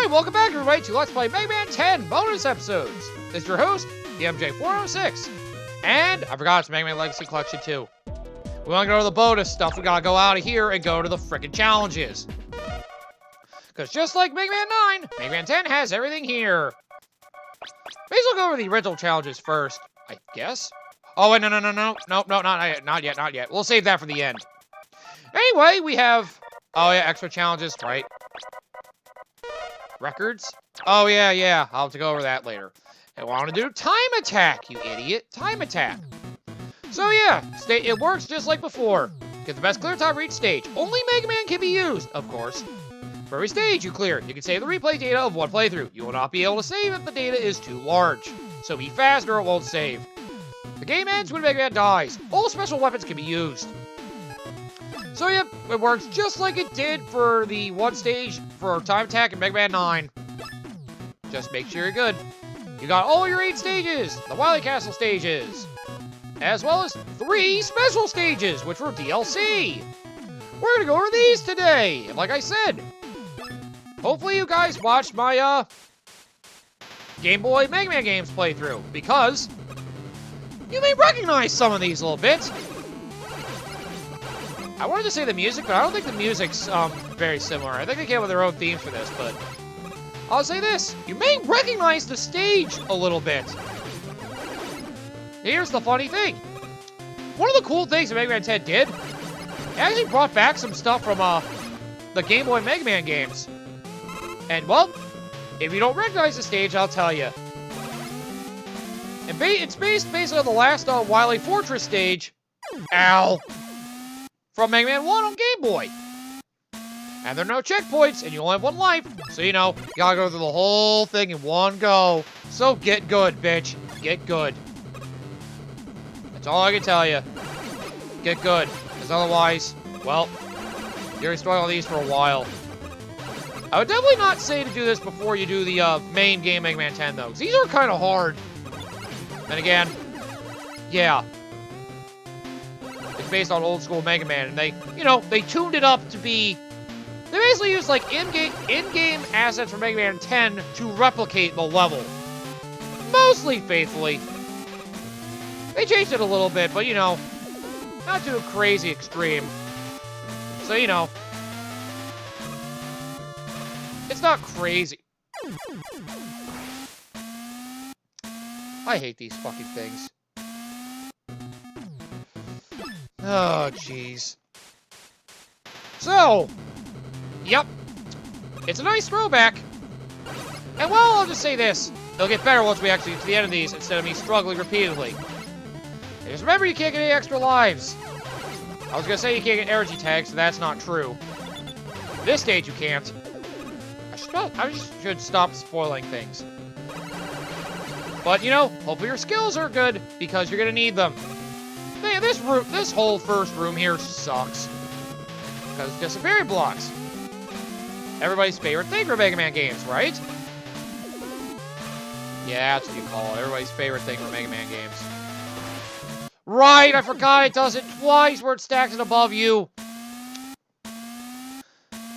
Alright, welcome back everybody to Let's Play Mega Man 10 bonus episodes. This is your host, the MJ406. And I forgot it's Mega Man Legacy Collection 2. We want to go to the bonus stuff, we gotta go out of here and go to the frickin' challenges. Because just like Mega Man 9, Mega Man 10 has everything here. Maybe we'll go over the original challenges first, I guess. Oh, wait, no, not yet. We'll save that for the end. Anyway, we have, oh yeah, extra challenges, right? Records? Oh, yeah. I'll have to go over that later. I want to do time attack, you idiot. Time attack. So, yeah, it works just like before. Get the best clear time for each stage. Only Mega Man can be used, of course. For every stage you clear, you can save the replay data of one playthrough. You will not be able to save if the data is too large. So be fast or it won't save. The game ends when Mega Man dies. All special weapons can be used. So yeah, it works just like it did for the one stage for Time Attack in Mega Man 9. Just make sure you're good. You got all your 8 stages, the Wily Castle stages, as well as 3 special stages, which were DLC. We're gonna go over these today, and like I said, hopefully you guys watched my Game Boy Mega Man games playthrough, because you may recognize some of these a little bit. I wanted to say the music, but I don't think the music's very similar. I think they came up with their own themes for this, but I'll say this. You may recognize the stage a little bit. Here's the funny thing. One of the cool things that Mega Man 10 did, it actually brought back some stuff from the Game Boy Mega Man games. And, well, if you don't recognize the stage, I'll tell you. And it's based basically on the last Wily Fortress stage. Ow. From Mega Man 1 on Game Boy. And there are no checkpoints, and you only have 1 life. So, you know, you gotta go through the whole thing in one go. So get good, bitch. Get good. That's all I can tell you. Get good. Because otherwise, well, you're gonna struggle on these for a while. I would definitely not say to do this before you do the main game Mega Man 10, though. Because these are kind of hard. And again, yeah. It's based on old school Mega Man, and they, you know, they tuned it up to be... They basically used, like, in-game assets from Mega Man 10 to replicate the level. Mostly faithfully. They changed it a little bit, but, you know, not to a crazy extreme. So, you know, it's not crazy. I hate these fucking things. Oh, jeez. So, yep. It's a nice throwback. And, well, I'll just say this. It'll get better once we actually get to the end of these, instead of me struggling repeatedly. And just remember, you can't get any extra lives. I was gonna say you can't get energy tags, so that's not true. This stage, you can't. I just should stop spoiling things. But, you know, hopefully your skills are good, because you're gonna need them. Man, this whole first room here sucks. Because it's disappearing blocks. Everybody's favorite thing for Mega Man games, right? Yeah, that's what you call it. Everybody's favorite thing for Mega Man games. Right, I forgot it does it twice where it stacks it above you.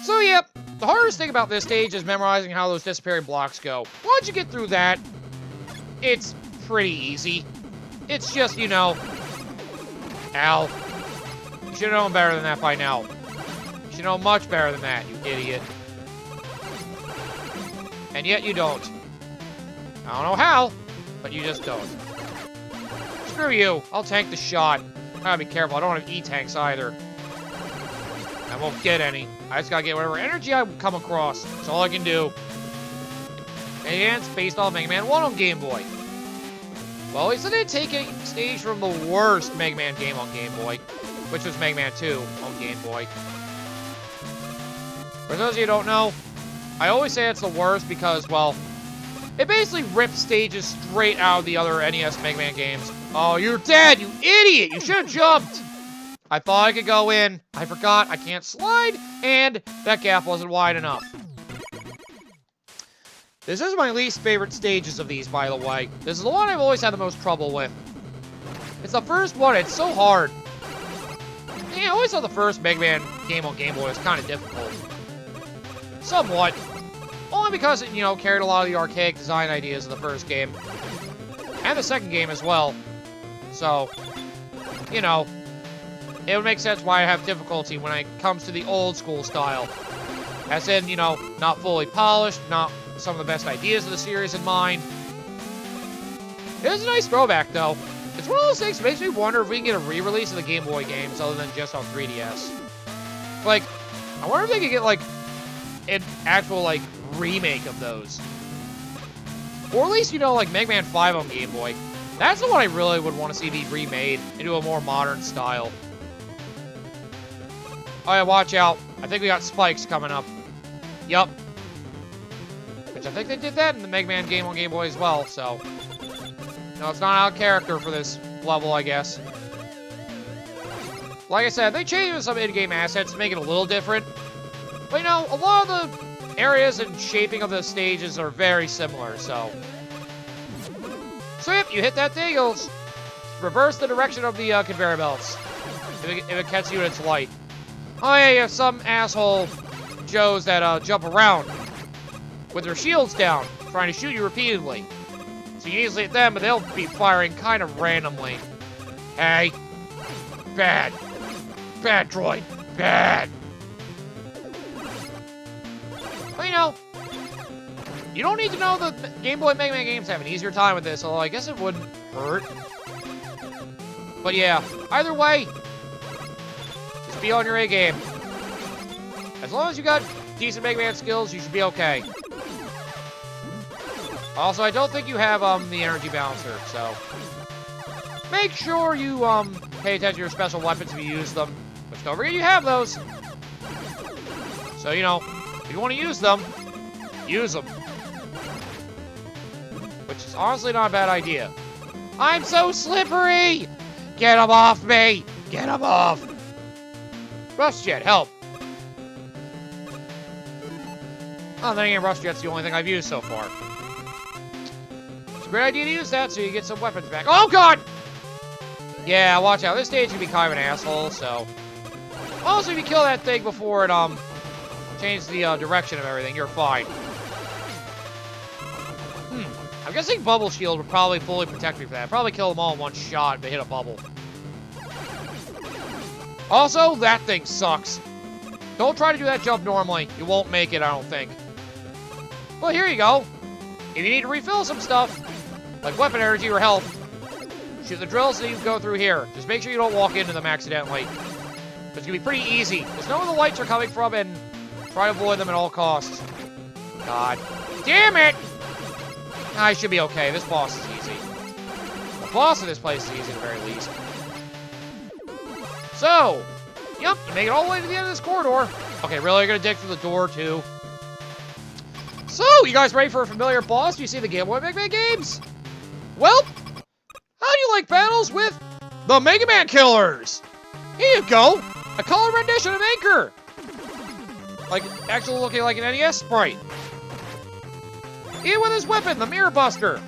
So, yep, the hardest thing about this stage is memorizing how those disappearing blocks go. Once you get through that, it's pretty easy. It's just, you know... Ow. You should have known better than that by now. You should know much better than that, you idiot. And yet you don't. I don't know how, but you just don't. Screw you. I'll tank the shot. I gotta be careful. I don't have E-tanks either. I won't get any. I just gotta get whatever energy I come across. That's all I can do. And it's based on Mega Man 1 on Game Boy. Well, at least I didn't take any stage from the worst Mega Man game on Game Boy, which was Mega Man 2 on Game Boy. For those of you who don't know, I always say it's the worst because, well, it basically rips stages straight out of the other NES Mega Man games. Oh, you're dead, you idiot! You should have jumped! I thought I could go in. I forgot I can't slide, and that gap wasn't wide enough. This is my least favorite stages of these, by the way. This is the one I've always had the most trouble with. It's the first one, it's so hard. Yeah, I always thought the first Mega Man game on Game Boy was kind of difficult. Somewhat. Only because it, carried a lot of the archaic design ideas of the first game. And the second game as well. So, it would make sense why I have difficulty when it comes to the old school style. As in, not fully polished, not some of the best ideas of the series in mind. It is a nice throwback, though. It's one of those things that makes me wonder if we can get a re-release of the Game Boy games other than just on 3DS. Like, I wonder if they could get, like, an actual, like, remake of those. Or at least, like, Mega Man 5 on Game Boy. That's the one I really would want to see be remade into a more modern style. Oh yeah, watch out. I think we got spikes coming up. Yup. Which I think they did that in the Mega Man game on Game Boy as well, so... No, it's not out of character for this level, I guess. Like I said, they changed some in-game assets to make it a little different. But, a lot of the areas and shaping of the stages are very similar, so... So, yep, you hit that thing, it'll reverse the direction of the conveyor belts. If it catches you in its light. Oh, yeah, you have some asshole Joes that jump around with their shields down, trying to shoot you repeatedly. So you easily hit them, but they'll be firing kind of randomly. Hey. Bad. Bad droid. Bad. Well, you don't need to know the Game Boy Mega Man games have an easier time with this, although I guess it wouldn't hurt. But yeah, either way, just be on your A game. As long as you got decent Mega Man skills, you should be okay. Also, I don't think you have the energy balancer, so make sure you pay attention to your special weapons if you use them. But don't forget you have those. So, if you want to use them, use them. Which is honestly not a bad idea. I'm so slippery! Get him off me! Get him off! Rust Jet, help! Oh, then again, Rust Jet's the only thing I've used so far. It's a great idea to use that so you get some weapons back. Oh, God! Yeah, watch out. This stage can be kind of an asshole, so... Also, if you kill that thing before it, changes the, direction of everything, you're fine. I'm guessing Bubble Shield would probably fully protect me for that. I'd probably kill them all in one shot if they hit a bubble. Also, that thing sucks. Don't try to do that jump normally. You won't make it, I don't think. Well, here you go. If you need to refill some stuff, like weapon energy or health, shoot the drills that you go through here. Just make sure you don't walk into them accidentally. It's going to be pretty easy. Just know where the lights are coming from and try to avoid them at all costs. God damn it! I should be okay. This boss is easy. The boss of this place is easy at the very least. So, yep, you make it all the way to the end of this corridor. Okay, really? You're going to dig through the door, too? So, you guys ready for a familiar boss? Do you see the Game Boy Mega Man games? Well, how do you like battles with the Mega Man Killers? Here you go. A color rendition of Anchor. Like, actually looking like an NES sprite. Even with his weapon, the Mirror Buster.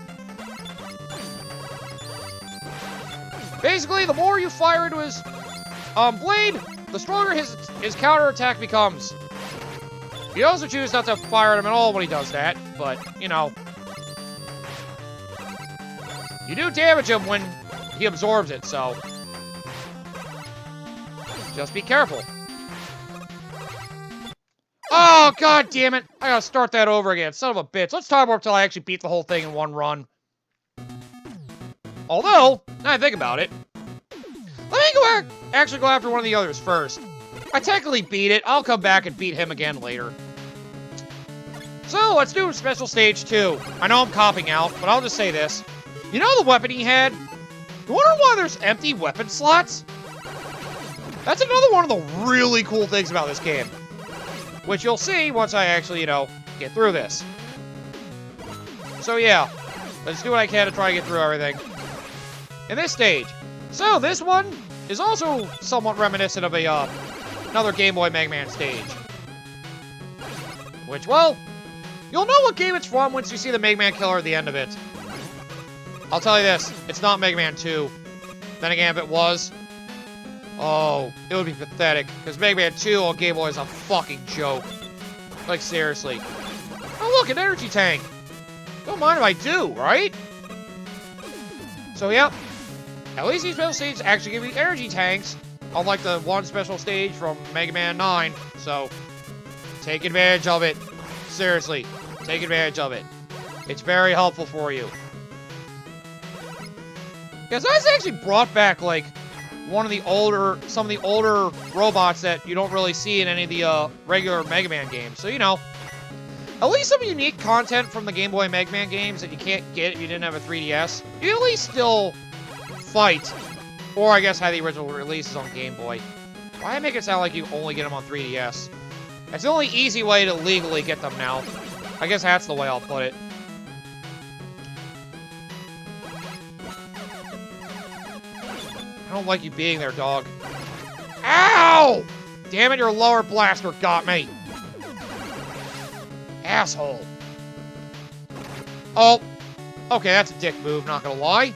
Basically, the more you fire into his blade, the stronger his counterattack becomes. You also choose not to fire at him at all when he does that, but, you do damage him when he absorbs it, so just be careful. Oh, god damn it. I gotta start that over again. Son of a bitch. Let's time warp till I actually beat the whole thing in one run. Although, now I think about it, let me actually go after one of the others first. I technically beat it. I'll come back and beat him again later. So, let's do Special Stage 2. I know I'm copping out, but I'll just say this. You know the weapon he had? You wonder why there's empty weapon slots? That's another one of the really cool things about this game. Which you'll see once I actually, get through this. So yeah, let's do what I can to try to get through everything. In this stage. So this one is also somewhat reminiscent of another Game Boy Mega Man stage. Which, well, you'll know what game it's from once you see the Mega Man Killer at the end of it. I'll tell you this, it's not Mega Man 2. Then again, if it was, oh, it would be pathetic. Because Mega Man 2 on Game Boy is a fucking joke. Like, seriously. Oh, look, an energy tank. Don't mind if I do, right? So, yeah. At least these special stages actually give you energy tanks, unlike the one special stage from Mega Man 9. So, take advantage of it. Seriously, take advantage of it. It's very helpful for you. Because that's actually brought back, like, some of the older robots that you don't really see in any of the regular Mega Man games. So, you know, at least some unique content from the Game Boy Mega Man games that you can't get if you didn't have a 3DS. You at least still fight. Or, I guess, had the original releases on Game Boy. Why make it sound like you only get them on 3DS? That's the only easy way to legally get them now. I guess that's the way I'll put it. I don't like you being there, dog. Ow! Damn it, your lower blaster got me. Asshole. Oh. Okay, that's a dick move, not gonna lie.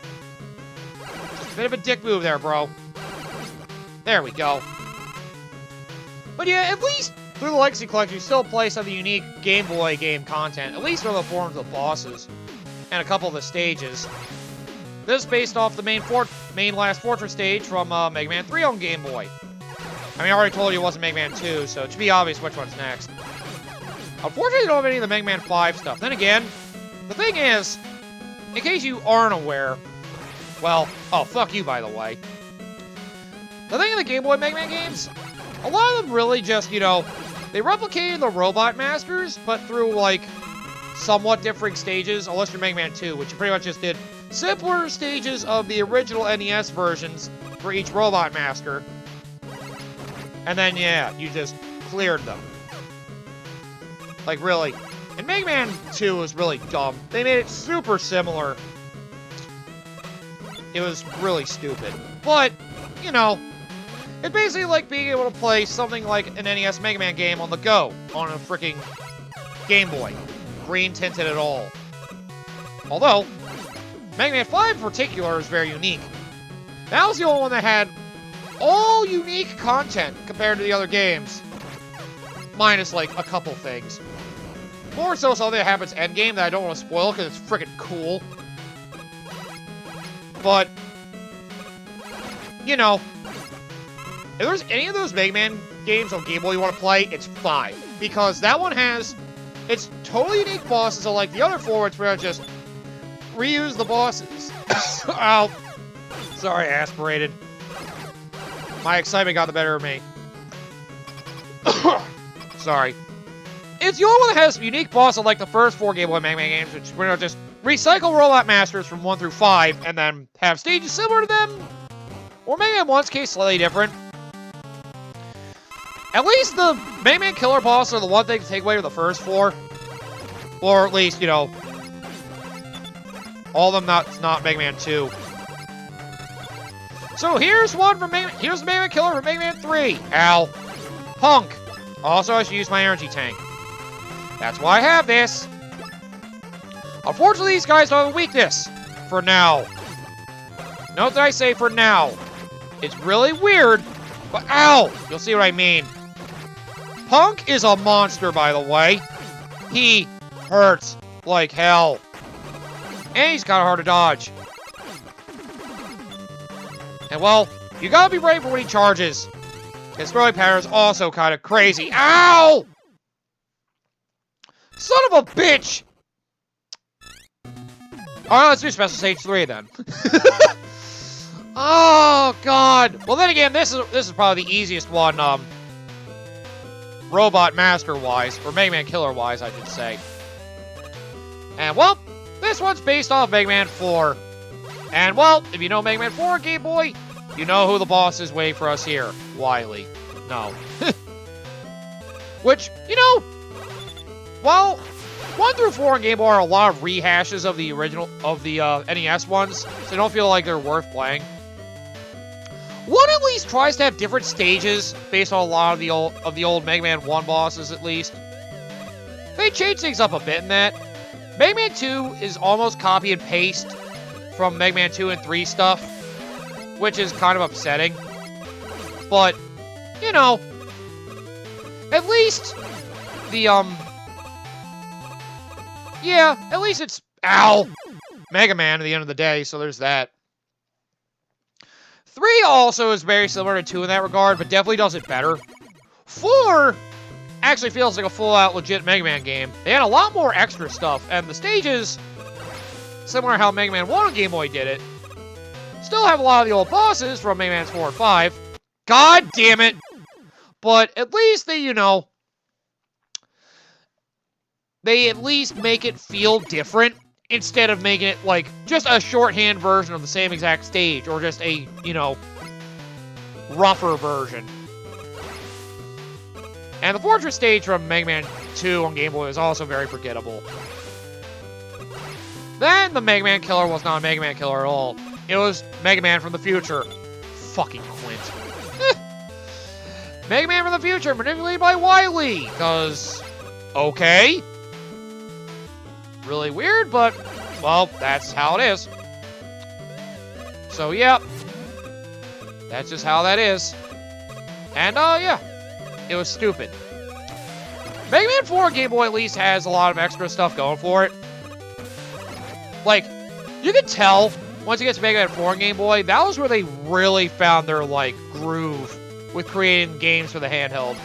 Just a bit of a dick move there, bro. There we go. But yeah, at least through the Legacy Collection, you still play some of the unique Game Boy game content, at least through the forms of the bosses, and a couple of the stages. This is based off the main Last Fortress stage from Mega Man 3 on Game Boy. I mean, I already told you it wasn't Mega Man 2, so it should be obvious which one's next. Unfortunately, I don't have any of the Mega Man 5 stuff. Then again, the thing is, in case you aren't aware, well, oh, fuck you, by the way. The thing in the Game Boy Mega Man games, a lot of them really just, you know, they replicated the Robot Masters, but through, like, somewhat differing stages, unless you're Mega Man 2, which you pretty much just did simpler stages of the original NES versions for each Robot Master. And then, yeah, you just cleared them. Like, really. And Mega Man 2 was really dumb. They made it super similar. It was really stupid. But, you know, it's basically like being able to play something like an NES Mega Man game on the go, on a freaking Game Boy. Green tinted at all. Although, Mega Man 5 in particular is very unique. That was the only one that had all unique content compared to the other games. Minus, like, a couple things. More so something that happens endgame that I don't want to spoil because it's freaking cool. But, you know, if there's any of those Mega Man games on Game Boy you want to play, it's 5. Because that one has its totally unique bosses, unlike the other four, it's where I just reuse the bosses. Ow. Sorry, aspirated. My excitement got the better of me. Sorry. It's the only one that has unique bosses like the first 4 Game Boy Mega Man games, which we're gonna just recycle Robot Masters from 1 through 5, and then have stages similar to them, or Mega Man 1's case slightly different. At least the Mega Man killer boss are the one thing to take away from the first 4. Or at least, you know, all of them not Mega Man 2. So here's one from here's the Mega Man killer from Mega Man 3. Ow. Punk. Also, I should use my energy tank. That's why I have this. Unfortunately, these guys don't have a weakness. For now. Note that I say for now. It's really weird, but ow! You'll see what I mean. Punk is a monster, by the way. He hurts like hell. And he's kind of hard to dodge. And well, you gotta be ready for when he charges. His throwing pattern is also kind of crazy. Ow! Son of a bitch! Alright, let's do Special Stage 3 then. Oh, God. Well, then again, this is probably the easiest one, Robot Master-wise, or Mega Man Killer-wise, I should say. And, well, this one's based off Mega Man 4. And, well, if you know Mega Man 4 Game Boy, you know who the boss is waiting for us here. Wily. No. Which, you know, while 1 through 4 on Game Boy are a lot of rehashes of the original, of the NES ones, so I don't feel like they're worth playing. 1 at least tries to have different stages based on a lot of the old Mega Man 1 bosses, at least. They change things up a bit in that. Mega Man 2 is almost copy and paste from Mega Man 2 and 3 stuff, which is kind of upsetting. But, you know, at least the yeah, at least it's, ow, Mega Man at the end of the day, so there's that. 3 also is very similar to 2 in that regard, but definitely does it better. 4 actually feels like a full-out legit Mega Man game. They had a lot more extra stuff, and the stages, similar to how Mega Man 1 on Game Boy did it, still have a lot of the old bosses from Mega Man 4 and 5. God damn it! But at least they, you know, they at least make it feel different instead of making it, like, just a shorthand version of the same exact stage, or just a, you know, rougher version. And the Fortress stage from Mega Man 2 on Game Boy is also very forgettable. Then the Mega Man killer was not a Mega Man killer at all. It was Mega Man from the future. Fucking Quint. Mega Man from the future, manipulated by Wily. Because, okay. Really weird, but, well, that's how it is. So, yep. That's just how that is. And, yeah. It was stupid. Mega Man 4 Game Boy at least has a lot of extra stuff going for it. Like, you could tell, once you get to Mega Man 4 on Game Boy, that was where they really found their, like, groove with creating games for the handheld.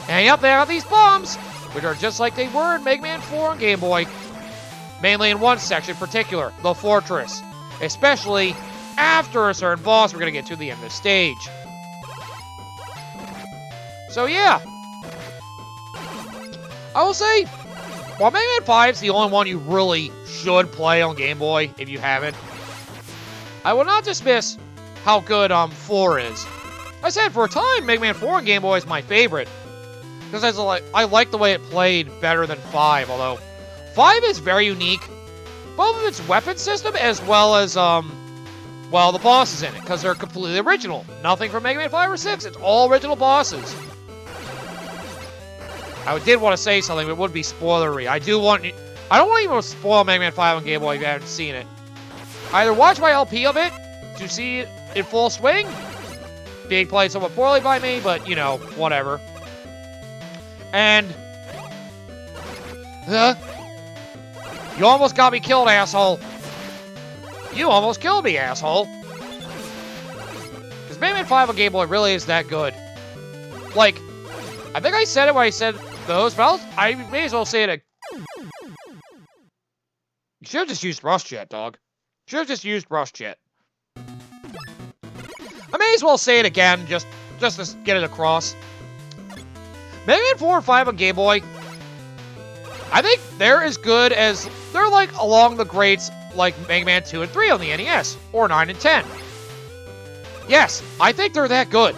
And yep, they have these bombs, which are just like they were in Mega Man 4 on Game Boy. Mainly in one section in particular, the Fortress. Especially after a certain boss we're going to get to the end of the stage. So yeah. I will say, while Mega Man 5 is the only one you really should play on Game Boy, if you haven't, I will not dismiss how good 4 is. I said for a time, Mega Man 4 on Game Boy is my favorite. Because I like the way it played better than 5, although 5 is very unique. Both of its weapon system as well as, well, the bosses in it, because they're completely original. Nothing from Mega Man 5 or 6, it's all original bosses. I did want to say something, but it would be spoilery. I don't want to even spoil Mega Man 5 on Game Boy if you haven't seen it. Either watch my LP of it to see it in full swing, being played somewhat poorly by me, but, you know, whatever. And, you almost got me killed, asshole. You almost killed me, asshole. Because Mega Man 5 on Game Boy really is that good. Like, I think I said it when I said those, but I may as well say it. You should have just used Rush Jet, dog. Should have just used Rush Jet. I may as well say it again, just to get it across. Mega Man 4 and 5 on Game Boy, I think they're as good as, they're like along the greats like Mega Man 2 and 3 on the NES, or 9 and 10. Yes, I think they're that good.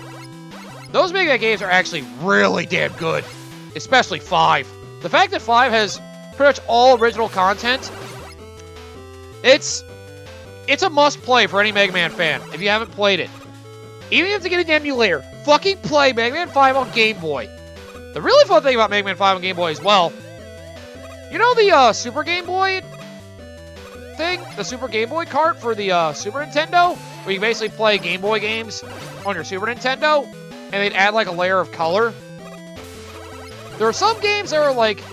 Those Mega Man games are actually really damn good, especially 5. The fact that 5 has pretty much all original content, it's a must-play for any Mega Man fan, if you haven't played it. Even if you have to get an emulator, fucking play Mega Man 5 on Game Boy. The really fun thing about Mega Man 5 on Game Boy as well, you know the Super Game Boy thing? The Super Game Boy cart for the Super Nintendo? Where you basically play Game Boy games on your Super Nintendo, and they'd add like a layer of color. There are some games that are like,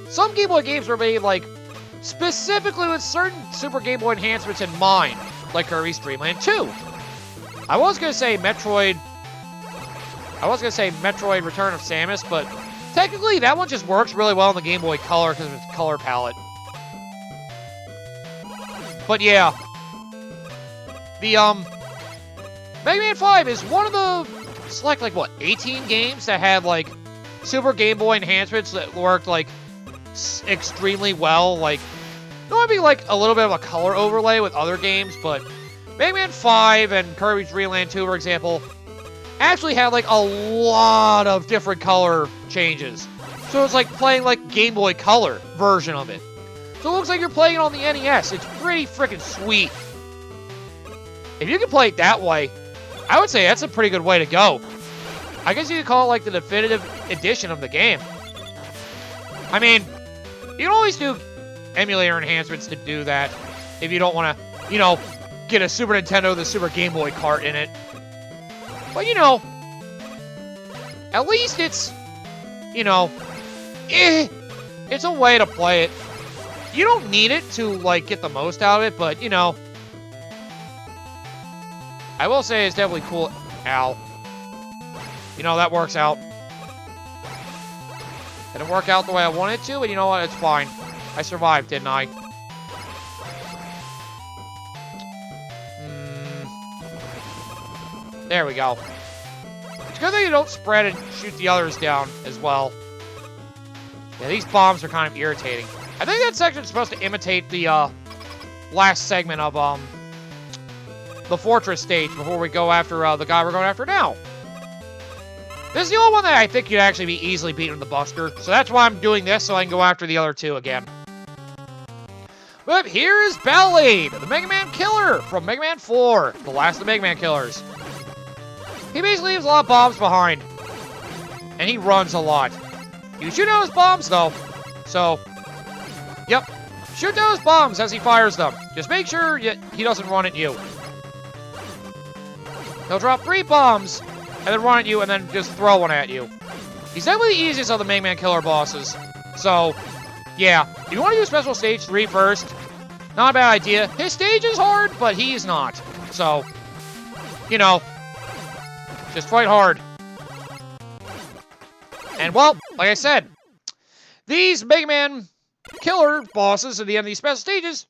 some Game Boy games were made like, specifically with certain Super Game Boy enhancements in mind, like Kirby's Dream Land 2. I was going to say Metroid Return of Samus, but technically that one just works really well in the Game Boy Color because of its color palette. But yeah, the Mega Man 5 is one of the select like what 18 games that had like Super Game Boy enhancements that worked like extremely well. Like, there might be like a little bit of a color overlay with other games, but Mega Man 5 and Kirby's Dream Land 2, for example, actually had like a lot of different color changes. So it's like playing like Game Boy Color version of it. So it looks like you're playing it on the NES. It's pretty freaking sweet. If you can play it that way, I would say that's a pretty good way to go. I guess you could call it like the definitive edition of the game. I mean, you can always do emulator enhancements to do that if you don't want to, you know, get a Super Nintendo with a Super Game Boy cart in it. But, you know, at least it's, you know, it's a way to play it. you don't need it to, like, get the most out of it, but, you know. I will say it's definitely cool. Ow. You know, that works out. Didn't work out the way I wanted to, but you know what? It's fine. I survived, didn't I? There we go. It's good that you don't spread and shoot the others down as well. Yeah, these bombs are kind of irritating. I think that section's supposed to imitate the last segment of the fortress stage before we go after the guy we're going after now. This is the only one that I think you'd actually be easily beaten with the Buster, so that's why I'm doing this, so I can go after the other two again. But here is Wily, the Mega Man killer from Mega Man 4, the last of the Mega Man killers. He basically leaves a lot of bombs behind, and he runs a lot. You shoot out his bombs, though, so, yep, shoot down his bombs as he fires them. Just make sure he doesn't run at you. He'll drop 3 bombs, and then run at you, and then just throw one at you. He's definitely the easiest of the Mega Man killer bosses. So, yeah. If you want to do Special Stage 3 first, not a bad idea. His stage is hard, but he's not. So, you know, just fight hard. And, well, like I said, these Mega Man killer bosses at the end of these special stages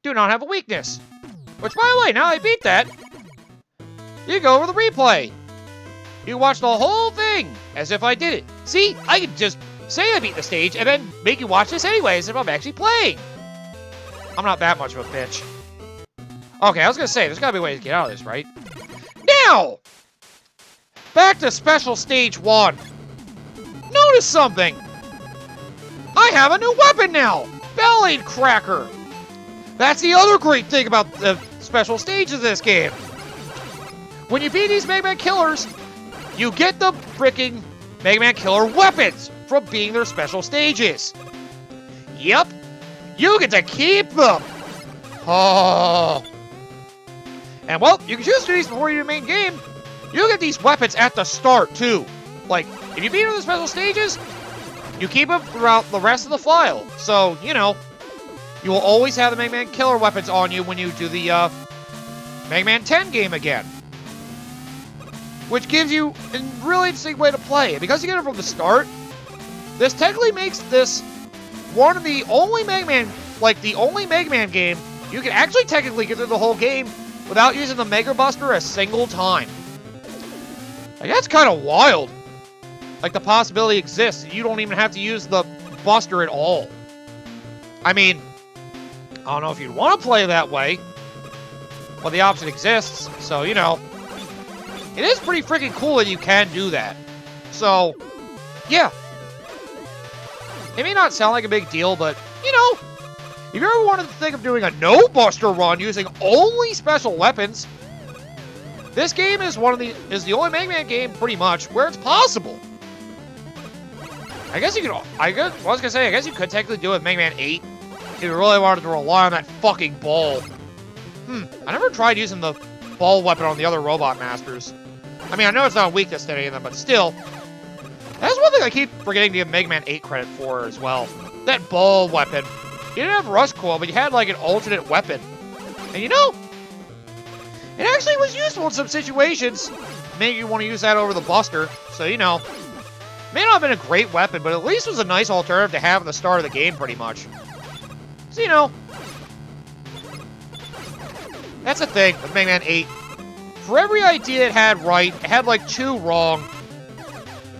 do not have a weakness. Which, by the way, now I beat that, you go over the replay. You watch the whole thing as if I did it. See, I could just say I beat the stage and then make you watch this anyways if I'm actually playing. I'm not that much of a bitch. Okay, I was gonna say, there's gotta be a way to get out of this, right? Now! Back to Special Stage 1. Notice something! I have a new weapon now! Bell-Aid Cracker! That's the other great thing about the special stages of this game. When you beat these Mega Man killers, you get the freaking Mega Man killer weapons from being their special stages. Yep, you get to keep them. Oh. And well, you can choose to do these before you do the main game. You get these weapons at the start too. Like, if you beat them in the special stages, you keep them throughout the rest of the file. So, you know, you will always have the Mega Man killer weapons on you when you do the Mega Man 10 game again. Which gives you a really interesting way to play. And because you get it from the start, this technically makes this one of the only Mega Man, like the only Mega Man game, you can actually technically get through the whole game without using the Mega Buster a single time. Like, that's kind of wild. Like, the possibility exists. You don't even have to use the Buster at all. I mean, I don't know if you'd want to play that way, but the option exists, so, you know. It is pretty freaking cool that you can do that. So, yeah. It may not sound like a big deal, but, you know, if you ever wanted to think of doing a no-buster run using only special weapons, this game is the only Mega Man game, pretty much, where it's possible. I guess you could, I was gonna say, I guess you could technically do it with Mega Man 8 if you really wanted to rely on that fucking ball. I never tried using the ball weapon on the other Robot Masters. I mean, I know it's not a weakness to any of them, but still. That's one thing I keep forgetting to give Mega Man 8 credit for as well. That ball weapon. You didn't have Rush Coil, but you had, like, an alternate weapon. And you know, it actually was useful in some situations. Maybe you want to use that over the Buster. So, you know, may not have been a great weapon, but at least it was a nice alternative to have at the start of the game, pretty much. So, you know, that's the thing with Mega Man 8. For every idea it had right, it had like 2 wrong.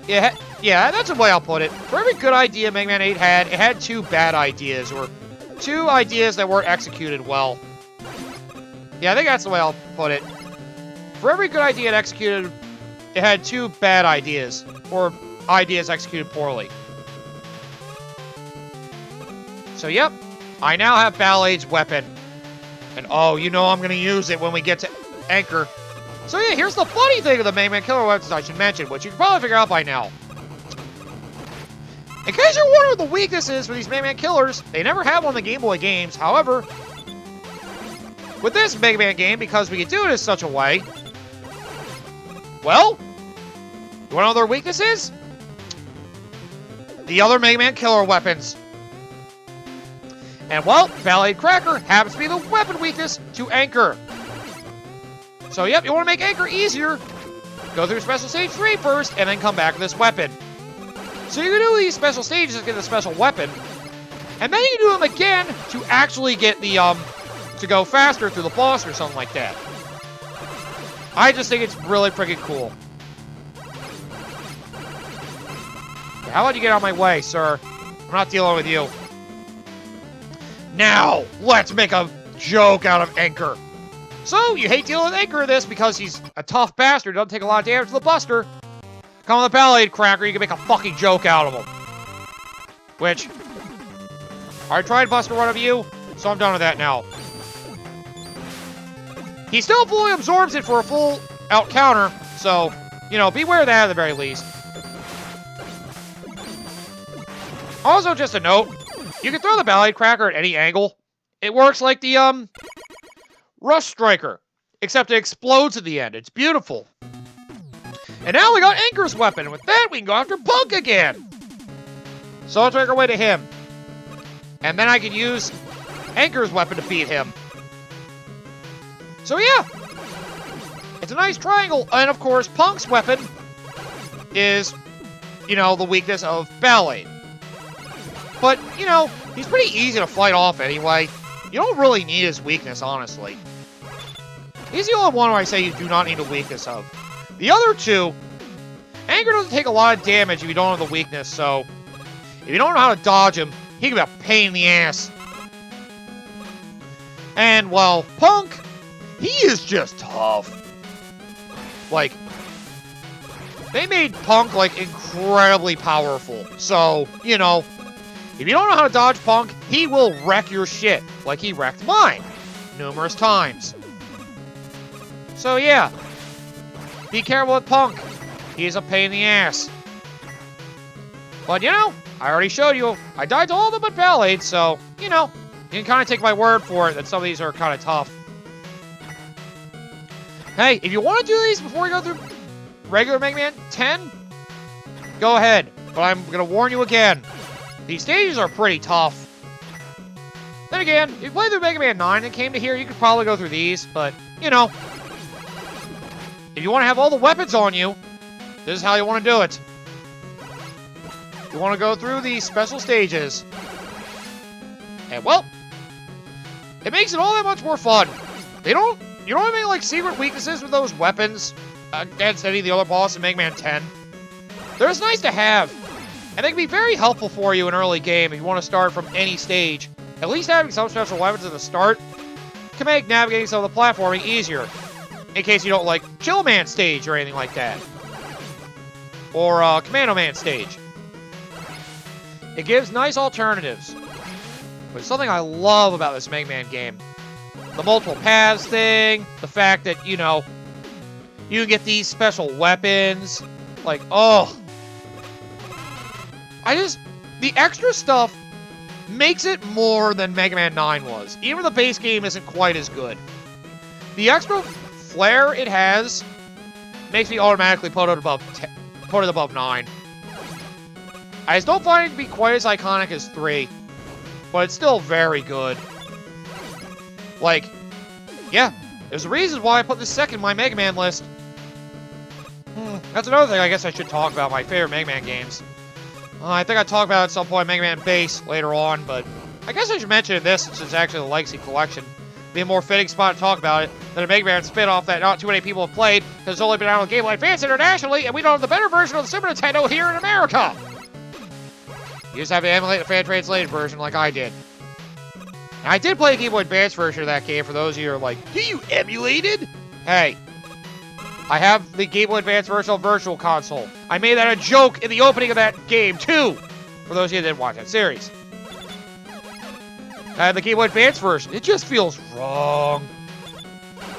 Yeah, that's the way I'll put it. For every good idea Mega Man 8 had, it had 2 bad ideas, or 2 ideas that weren't executed well. Yeah, I think that's the way I'll put it. For every good idea it executed, it had 2 bad ideas, or ideas executed poorly. So, yep, I now have Ball-Aid's weapon. And oh, you know I'm going to use it when we get to Anchor. So yeah, here's the funny thing of the Mega Man killer weapons I should mention, which you can probably figure out by now. In case you're wondering what the weakness is for these Mega Man killers, they never have one in the Game Boy games. However, with this Mega Man game, because we can do it in such a way, well, you want to know what their weakness is? The other Mega Man killer weapons. And, well, Ballade Cracker happens to be the weapon weakness to Anchor. So, yep, you want to make Anchor easier, go through Special Stage 3 first, and then come back with this weapon. So you can do these special stages to get the special weapon, and then you can do them again to actually get the, to go faster through the boss or something like that. I just think it's really freaking cool. How about you get out of my way, sir? I'm not dealing with you. Now, let's make a joke out of Anchor. So, you hate dealing with Anchor in this because he's a tough bastard, doesn't take a lot of damage to the Buster. Come with the Ballade Cracker, you can make a fucking joke out of him. Which, I tried Buster one of you, so I'm done with that now. He still fully absorbs it for a full out counter, so, you know, beware of that at the very least. Also, just a note, you can throw the Ballade Cracker at any angle. It works like the, Rush Striker, except it explodes at the end. It's beautiful. And now we got Anchor's weapon, and with that, we can go after Punk again. So let's make our way to him. And then I can use Anchor's weapon to beat him. So yeah, it's a nice triangle. And of course, Punk's weapon is, you know, the weakness of Ballade. But, you know, he's pretty easy to fight off anyway. You don't really need his weakness, honestly. He's the only one where I say you do not need a weakness of. The other two, Anchor doesn't take a lot of damage if you don't have the weakness, so if you don't know how to dodge him, he can be a pain in the ass. And, well, Punk, he is just tough. Like, they made Punk, like, incredibly powerful. So, you know, if you don't know how to dodge Punk, he will wreck your shit, like he wrecked mine numerous times. So yeah, be careful with Punk. He's a pain in the ass. But you know, I already showed you, I died to all of them but Ballade, so, you know, you can kind of take my word for it that some of these are kind of tough. Hey, if you want to do these before you go through regular Mega Man 10, go ahead. But I'm going to warn you again. These stages are pretty tough. Then again, if you played through Mega Man 9 and came to here, you could probably go through these, but, you know, if you want to have all the weapons on you, this is how you want to do it. You want to go through these special stages. And, well, it makes it all that much more fun. You don't have any, like, secret weaknesses with those weapons against any of the other bosses in Mega Man 10. They're just nice to have. And they can be very helpful for you in an early game if you want to start from any stage. At least having some special weapons at the start can make navigating some of the platforming easier. In case you don't like Chill Man stage or anything like that. Or Commando Man stage. It gives nice alternatives. But something I love about this Mega Man game. The multiple paths thing. The fact that, you know, you can get these special weapons. Like, oh. The extra stuff makes it more than Mega Man 9 was. Even the base game isn't quite as good. The extra flair it has makes me automatically put it above 9. I just don't find it to be quite as iconic as 3, but it's still very good. Like, yeah, there's a reason why I put this second in my Mega Man list. That's another thing I guess I should talk about, my favorite Mega Man games. I think I'll talk about it at some point Mega Man Base later on, but I guess I should mention this since it's actually the Legacy Collection. Be a more fitting spot to talk about it than a Mega Man spin-off that not too many people have played because it's only been out on Game Boy Advance internationally, and we don't have the better version of the Super Nintendo here in America. You just have to emulate the fan-translated version like I did. Now, I did play the Game Boy Advance version of that game for those of you who are like, do you emulated? Hey. I have the Game Boy Advance version of Virtual Console. I made that a joke in the opening of that game, too! For those of you that didn't watch that series. I have the Game Boy Advance version. It just feels wrong.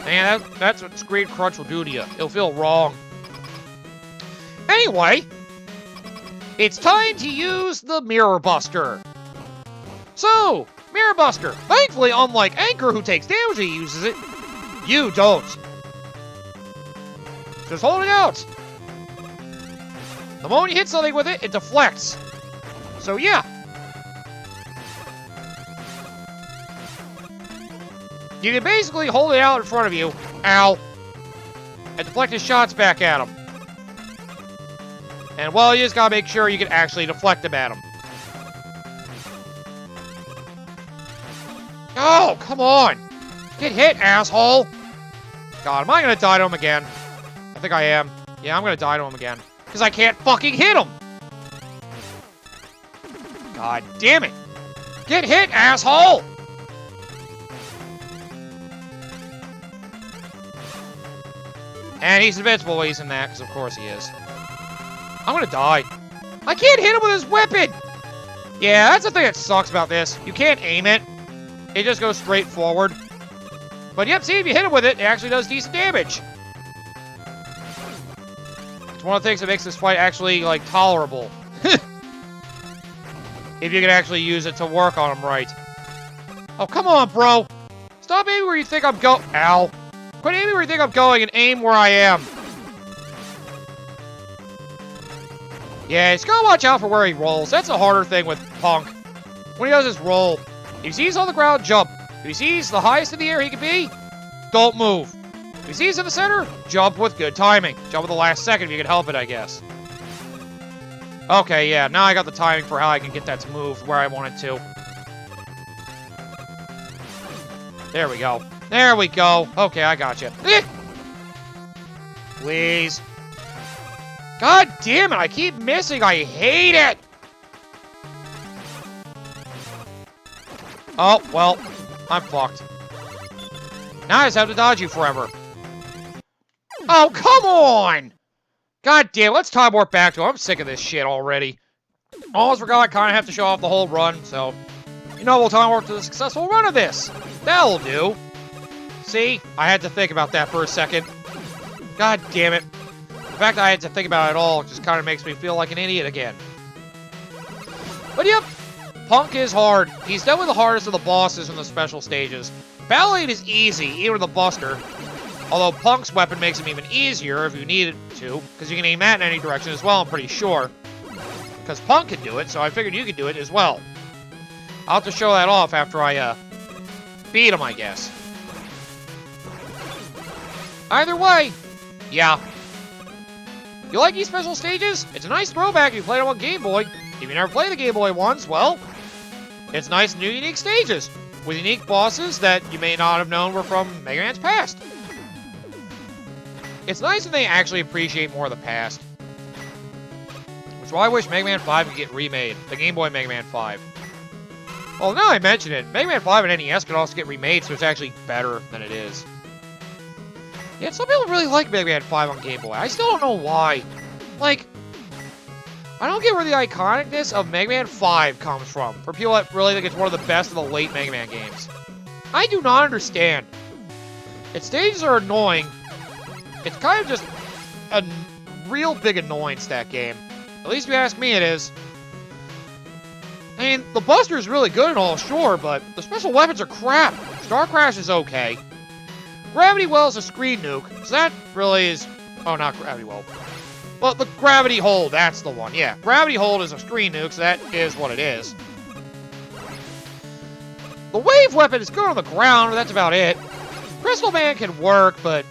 Man, that's what Screen Crunch will do to you. It'll feel wrong. Anyway, it's time to use the Mirror Buster. So, Mirror Buster. Thankfully, unlike Anchor, who takes damage when he uses it, you don't. Just hold it out. The moment you hit something with it, it deflects. So yeah. You can basically hold it out in front of you, ow, and deflect his shots back at him. And, well, you just gotta make sure you can actually deflect them at him. Oh, come on! Get hit, asshole! God, am I gonna die to him again? I think I am. Yeah, I'm gonna die to him again. Because I can't fucking hit him! God damn it! Get hit, asshole! And he's invincible while he's in that, because of course he is. I'm gonna die. I can't hit him with his weapon! Yeah, that's the thing that sucks about this. You can't aim it. It just goes straight forward. But yep, see, if you hit him with it, it actually does decent damage. It's one of the things that makes this fight actually, like, tolerable. If you can actually use it to work on him right. Oh, come on, bro! Stop aiming where you think I'm going. Ow. Quit aiming where you think I'm going and aim where I am. Yeah, just gotta watch out for where he rolls. That's the harder thing with Punk. When he does his roll, if he sees on the ground, jump. If he sees the highest in the air he can be, don't move. If he sees in the center, jump with good timing. Jump with the last second if you can help it, I guess. Okay, yeah, now I got the timing for how I can get that to move where I want it to. There we go. There we go. Okay, I got you. Please. God damn it, I keep missing. I hate it. Oh, well, I'm fucked. Now I just have to dodge you forever. Oh, come on! God damn, let's time warp back to him. I'm sick of this shit already. Almost forgot I kind of have to show off the whole run, so... You know, we'll time warp to the successful run of this. That'll do. See? I had to think about that for a second. God damn it. The fact that I had to think about it all just kind of makes me feel like an idiot again. But yep, Punk is hard. He's definitely the hardest of the bosses in the special stages. Ballade is easy, even with the Buster. Although Punk's weapon makes him even easier if you needed to, because you can aim that in any direction as well, I'm pretty sure. Because Punk can do it, so I figured you could do it as well. I'll have to show that off after I, beat him, I guess. Either way, yeah. You like these special stages? It's a nice throwback if you played them on Game Boy. If you never played the Game Boy ones, well, it's nice new unique stages with unique bosses that you may not have known were from Mega Man's past. It's nice when they actually appreciate more of the past. Which is why I wish Mega Man 5 could get remade. The Game Boy Mega Man 5. Well, now I mention it, Mega Man 5 and NES could also get remade, so it's actually better than it is. Yeah, some people really like Mega Man 5 on Game Boy. I still don't know why. Like, I don't get where the iconicness of Mega Man 5 comes from. For people that really think it's one of the best of the late Mega Man games. I do not understand. Its stages are annoying. It's kind of just a real big annoyance, that game. At least if you ask me, it is. I mean, the Buster is really good and all, sure, but the special weapons are crap. Star Crash is okay. Gravity Well is a screen nuke, so that really is... Oh, not Gravity Well. Well, the Gravity Hold, that's the one. Yeah, Gravity Hold is a screen nuke, so that is what it is. The Wave Weapon is good on the ground, but that's about it. Crystal Man can work, but...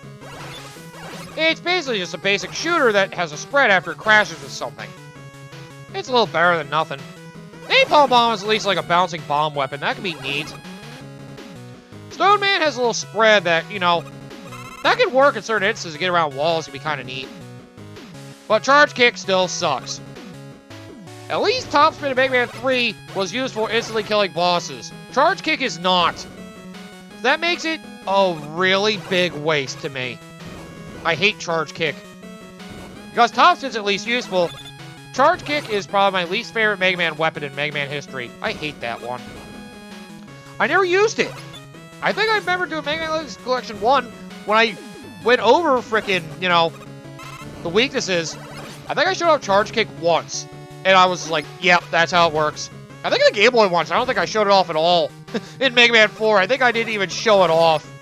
It's basically just a basic shooter that has a spread after it crashes with something. It's a little better than nothing. Napalm Bomb is at least like a bouncing bomb weapon. That can be neat. Stone Man has a little spread that, you know, that can work in certain instances to get around walls. It can be kind of neat. But Charge Kick still sucks. At least Top Spin in Mega Man 3 was used for instantly killing bosses. Charge Kick is not. That makes it a really big waste to me. I hate Charge Kick. Because Top Spin's at least useful, Charge Kick is probably my least favorite Mega Man weapon in Mega Man history. I hate that one. I never used it. I think I remember doing Mega Man Legacy Collection 1 when I went over frickin', you know, the weaknesses. I think I showed off Charge Kick once. And I was like, yep, that's how it works. I think in the Game Boy once, I don't think I showed it off at all. In Mega Man 4, I think I didn't even show it off.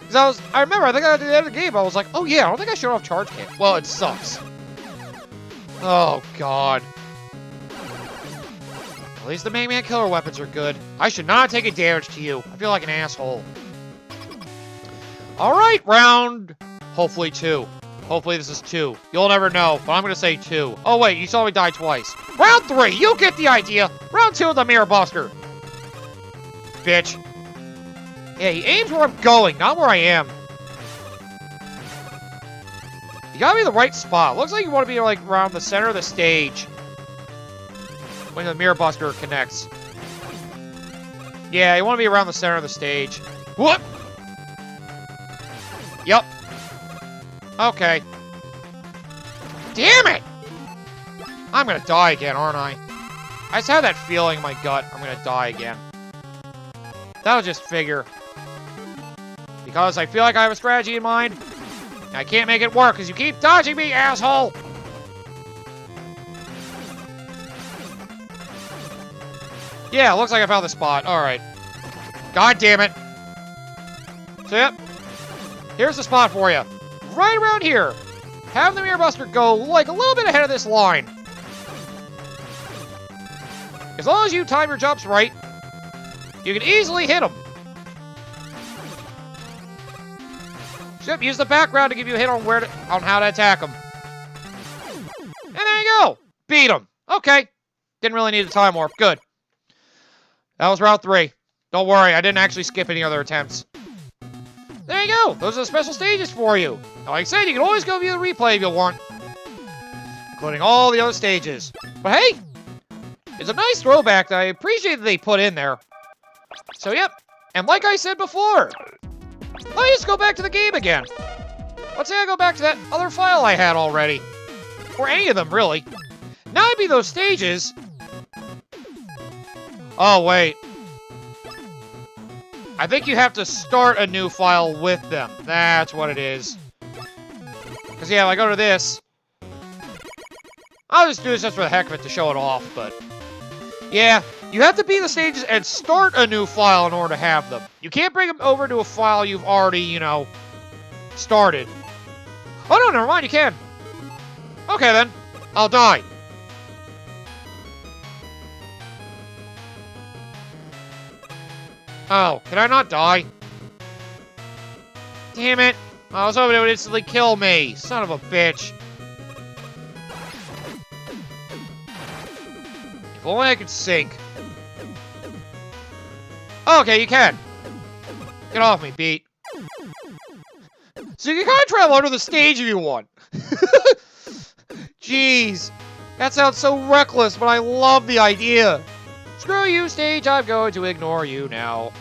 Because I remember, I think at the end of the game, I was like, oh yeah, I don't think I showed off Charge Kick. Well, it sucks. Oh, God. At least the Mega Man killer weapons are good. I should not take a damage to you. I feel like an asshole. Alright, round... hopefully 2. Hopefully this is 2. You'll never know, but I'm gonna say 2. Oh wait, you saw me die twice. Round 3, you get the idea. Round 2 of the Mirror Buster. Bitch. Yeah, he aims where I'm going, not where I am. You gotta be in the right spot. Looks like you want to be like around the center of the stage when the Mirror Buster connects. Yeah, you want to be around the center of the stage. Whoop! Yep. Okay. Damn it! I'm gonna die again, aren't I? I just had that feeling in my gut I'm gonna die again. That'll just figure. Because I feel like I have a strategy in mind. And I can't make it work because you keep dodging me, asshole! Yeah, looks like I found the spot. Alright. God damn it. So, yep. Here's the spot for you. Right around here. Have the Mirror Buster go, like, a little bit ahead of this line. As long as you time your jumps right, you can easily hit him. So, yep, use the background to give you a hint on on how to attack him. And there you go. Beat him. Okay. Didn't really need a time warp. Good. That was round 3. Don't worry, I didn't actually skip any other attempts. There you go. Those are the special stages for you. Now, like I said, you can always go view the replay if you want. Including all the other stages. But hey, it's a nice throwback that I appreciate that they put in there. So, yep. And like I said before, let me just go back to the game again. Let's say I go back to that other file I had already. Or any of them, really. Now it'd be those stages. Oh, wait. I think you have to start a new file with them. That's what it is. Because, yeah, if I go to this... I'll just do this just for the heck of it to show it off, but... Yeah, you have to be the stages and start a new file in order to have them. You can't bring them over to a file you've already, you know, started. Oh, no, never mind, you can. Okay, then. I'll die. Oh, can I not die? Damn it. I was hoping it would instantly kill me. Son of a bitch. If only I could sink. Okay, you can. Get off me, Pete. So you can kind of travel under the stage if you want. Jeez. That sounds so reckless, but I love the idea. Screw you, stage. I'm going to ignore you now.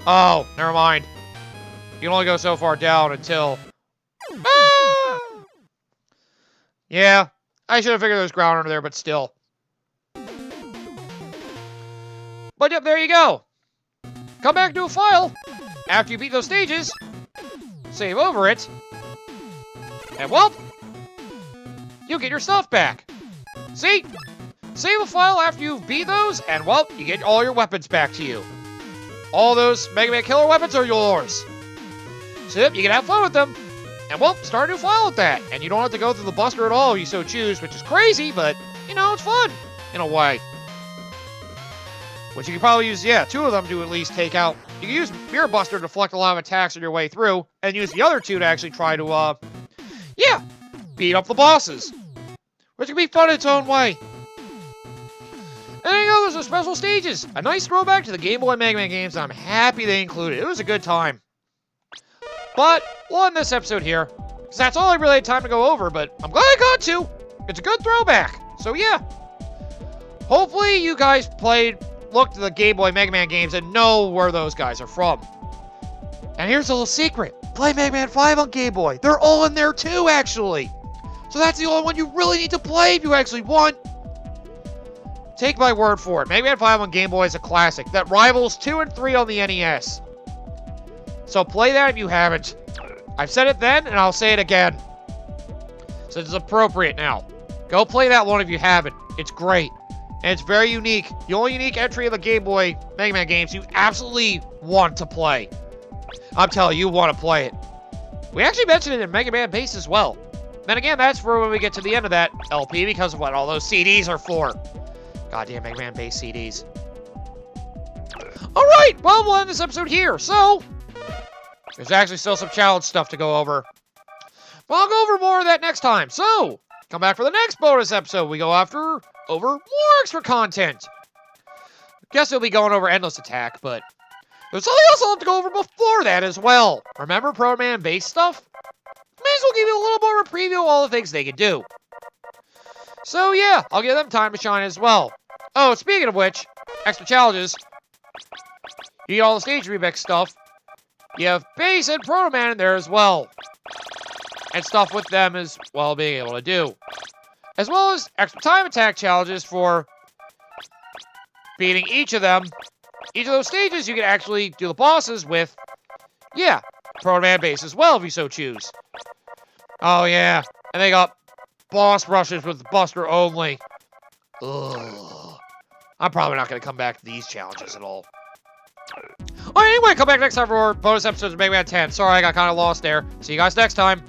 Oh, never mind. You can only go so far down until... Ah! Yeah, I should have figured there's ground under there, but still. But yep, there you go. Come back to a file after you beat those stages. Save over it. And well, you get your stuff back. See? Save a file after you beat those, and well, you get all your weapons back to you. All those Mega Man killer weapons are yours. So yep, you can have fun with them. And well, start a new file with that. And you don't have to go through the Buster at all if you so choose, which is crazy, but, you know, it's fun, in a way. Which you can probably use, yeah, 2 of them to at least take out. You can use Mirror Buster to deflect a lot of attacks on your way through, and use the other 2 to actually try to, yeah, beat up the bosses. Which can be fun in its own way. And there you go, those are special stages. A nice throwback to the Game Boy Mega Man games, and I'm happy they included it. It was a good time. But we'll end this episode here, because that's all I really had time to go over, but I'm glad I got to. It's a good throwback. So yeah. Hopefully you guys looked at the Game Boy Mega Man games and know where those guys are from. And here's a little secret. Play Mega Man 5 on Game Boy. They're all in there too, actually. So that's the only one you really need to play if you actually want. Take my word for it. Mega Man 5 on Game Boy is a classic that rivals 2 and 3 on the NES. So play that if you haven't. I've said it then, and I'll say it again. So it's appropriate now. Go play that one if you haven't. It's great. And it's very unique. The only unique entry of the Game Boy Mega Man games you absolutely want to play. I'm telling you, want to play it. We actually mentioned it in Mega Man Base as well. Then again, that's for when we get to the end of that LP because of what all those CDs are for. Goddamn Mega Man base CDs. Alright, well, we'll end this episode here. So, there's actually still some challenge stuff to go over. But I'll go over more of that next time. So, come back for the next bonus episode. We go over more extra content. Guess we'll be going over Endless Attack, but there's something else I'll have to go over before that as well. Remember Proto Man base stuff? May as well give you a little more of a preview of all the things they can do. So yeah, I'll give them time to shine as well. Oh, speaking of which, extra challenges. You get all the stage remix stuff. You have Base and Proto Man in there as well. And stuff with them as well being able to do. As well as extra time attack challenges for beating each of them. Each of those stages you can actually do the bosses with, yeah, Proto Man base as well if you so choose. Oh yeah, and they got boss rushes with Buster only. Ugh. I'm probably not going to come back to these challenges at all. Alright, anyway, come back next time for more bonus episodes of Mega Man 10. Sorry, I got kind of lost there. See you guys next time.